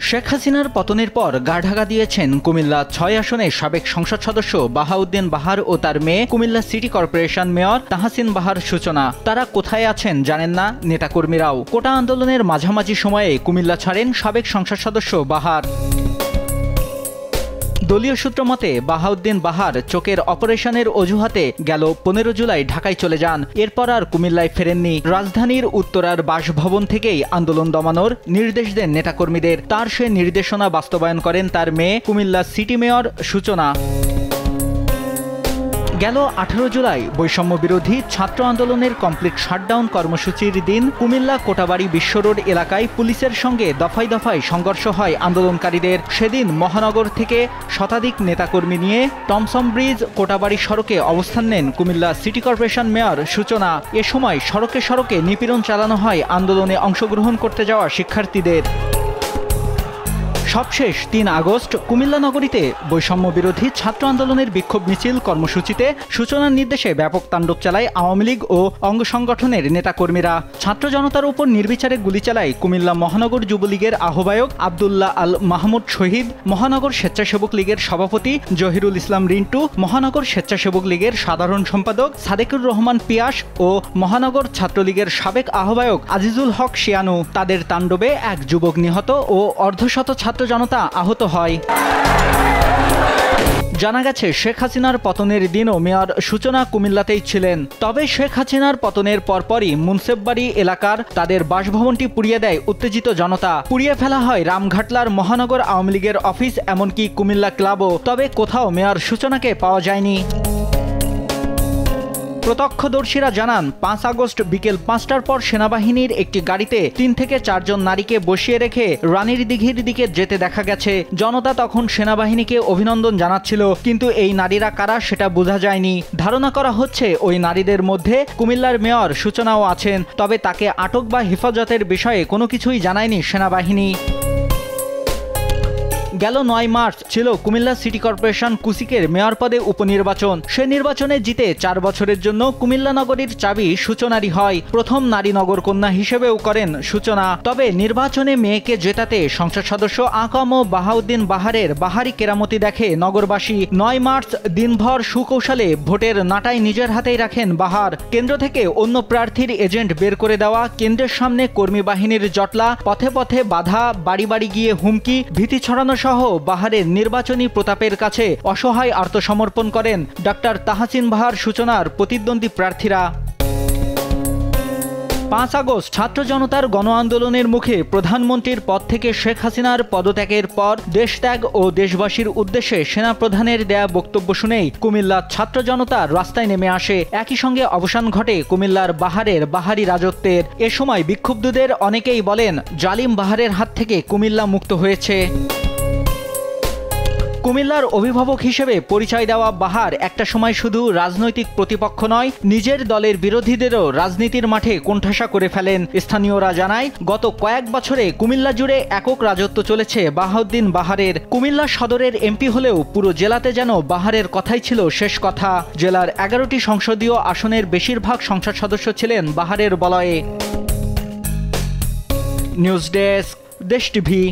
শেখ হাসিনার পতনের পর গা-ঢাকা দিয়েছেন কুমিল্লা ৬ আসনের সাবেক সংসদ সদস্য বাহাউদ্দিন বাহার ও তার মেয়ে Comilla city corporation mayor Tahsin Bahar Suchona. তারা কোথায় আছেন জানেন না নেতাকর্মীরাও। কোটা আন্দোলনের মাঝামাঝি সময়ে কুমিল্লা ছাড়েন সাবেক সংসদ সদস্য বাহার। দলীয় সূত্র মতে বাহাউদ্দিন বাহার চোখের অপারেশনের অজুহাতে গেল ১৫ জুলাই ঢাকায় চলে যান। এরপর আর কুমিল্লায় ফেরেননি। রাজধানীর উত্তরার বাসভবন থেকেই আন্দোলন দমানোর নির্দেশ দেন নেতাকর্মীদের। তার সে নির্দেশনা বাস্তবায়ন করেন তার মেয়ে কুমিল্লা সিটি মেয়র সূচনা। গেল ১৮ জুলাই বৈষম্য বিরোধী ছাত্র আন্দোলনের কমপ্লিট শাটডাউন কর্মসূচির দিন কুমিল্লা কোটাবাড়ি বিশ্ব রোড এলাকায় পুলিশের সঙ্গে দফায় দফায় সংঘর্ষ হয় আন্দোলনকারীদের। সেদিন মহানগর থেকে শতাধিক নেতাকর্মী নিয়ে টমসম ব্রিজ কোটাবাড়ি সড়কে অবস্থান নেন কুমিল্লা সিটি কর্পোরেশন মেয়র সূচনা। এ সময় সড়কে সড়কে নিপীড়ন চালানো হয় আন্দোলনে অংশগ্রহণ করতে যাওয়া শিক্ষার্থীদের। সবশেষ ৩ আগস্ট কুমিল্লা নগরীতে বৈষম্য বিরোধী ছাত্র আন্দোলনের বিক্ষোভ মিছিল কর্মসূচিতে সূচনার নির্দেশে ব্যাপক তাণ্ডব চালায় আওয়ামী লীগ ও অঙ্গ সংগঠনের নেতাকর্মীরা। ছাত্র জনতার উপর নির্বিচারে গুলি চালায় কুমিল্লা মহানগর যুবলীগের আহ্বায়ক আব্দুল্লাহ আল মাহমুদ শহীদ, মহানগর স্বেচ্ছাসেবক লীগের সভাপতি জহিরুল ইসলাম রিন্টু, মহানগর স্বেচ্ছাসেবক লীগের সাধারণ সম্পাদক সাদেকুর রহমান পিয়াস ও মহানগর ছাত্রলীগের সাবেক আহ্বায়ক আজিজুল হক শিয়ানু। তাদের তাণ্ডবে এক যুবক নিহত ও অর্ধশত ছাত্র জনতা আহত হয়। জানা গেছে শেখ হাসিনার পতনের দিনও মেয়র সূচনা কুমিল্লাতেই ছিলেন। তবে শেখ হাসিনার পতনের পরপরই মুন্সেফবাড়ি এলাকার তাদের বাসভবনটি পুড়িয়ে দেয় উত্তেজিত জনতা। পুড়িয়ে ফেলা হয় রামঘাটলার মহানগর আওয়ামী লীগের অফিস, এমনকি কুমিল্লা ক্লাবও। তবে কোথাও মেয়র সূচনাকে পাওয়া যায়নি। প্রত্যক্ষদর্শীরা জানান ৫ আগস্ট বিকেল ৫টার পর সেনাবাহিনীর একটি গাড়িতে ৩ থেকে ৪ জন নারীকে বসিয়ে রেখে রানীর দিঘির দিকে যেতে দেখা গেছে। জনতা তখন সেনাবাহিনীকে অভিনন্দন জানাচ্ছিল, কিন্তু এই নারীরা কারা সেটা বোঝা যায়নি। ধারণা করা হচ্ছে ওই নারীদের মধ্যে কুমিল্লার মেয়র সূচনাও আছেন। তবে তাকে আটক বা হেফাজতের বিষয়ে কোনো কিছুই জানায়নি সেনাবাহিনী। গেল ৯ মার্চ ছিল কুমিল্লা সিটি কর্পোরেশন কুসিকের মেয়র পদে উপনির্বাচন। সে নির্বাচনে জিতে ৪ বছরের জন্য কুমিল্লা নগরীর চাবি সূচনারই হয়। প্রথম নারী নগর কন্যা হিসেবেও করেন সূচনা। তবে নির্বাচনে মেয়েকে জেতাতে সংসদ সদস্য আকাম বাহাউদ্দিন বাহারের বাহারি কেরামতি দেখে নগরবাসী। ৯ মার্চ দিনভর সুকৌশলে ভোটের নাটাই নিজের হাতেই রাখেন বাহার। কেন্দ্র থেকে অন্য প্রার্থীর এজেন্ট বের করে দেওয়া, কেন্দ্রের সামনে কর্মী বাহিনীর জটলা, পথে পথে বাধা, বাড়ি বাড়ি গিয়ে হুমকি, ভীতি ছড়ানো সহ বাহারের নির্বাচনী প্রতাপের কাছে অসহায় আত্মসমর্পণ করেন ডক্টর তাহসিন বাহার সূচনার প্রতিদ্বন্দ্বী প্রার্থীরা। ৫ আগস্ট ছাত্র জনতার গণ আন্দোলনের মুখে প্রধানমন্ত্রীর পদ থেকে শেখ হাসিনার পদত্যাগের পর দেশত্যাগ ও দেশবাসীর উদ্দেশ্যে সেনাপ্রধানের দেয়া বক্তব্য শুনেই কুমিল্লার ছাত্র জনতা রাস্তায় নেমে আসে। একই সঙ্গে অবসান ঘটে কুমিল্লার বাহারের বাহারি রাজত্বের। এ সময় বিক্ষুব্ধদের অনেকেই বলেন, জালিম বাহারের হাত থেকে কুমিল্লা মুক্ত হয়েছে। কুমিল্লার অভিভাবক হিসেবে পরিচয় দেওয়া বাহার একটা সময় শুধু রাজনৈতিক প্রতিপক্ষ নয়, নিজের দলের বিরোধীদেরও রাজনীতির মাঠে কোণঠাসা করে ফেলেন। স্থানীয়রা জানায়, গত কয়েক বছরে কুমিল্লা জুড়ে একক রাজত্ব চলেছে বাহাউদ্দিন বাহারের। কুমিল্লা সদরের এমপি হলেও পুরো জেলাতে যেন বাহারের কথাই ছিল শেষ কথা। জেলার ১১টি সংসদীয় আসনের বেশিরভাগ সংসদ সদস্য ছিলেন বাহারের বলয়ে। নিউজ ডেস্ক, দেশ টিভি।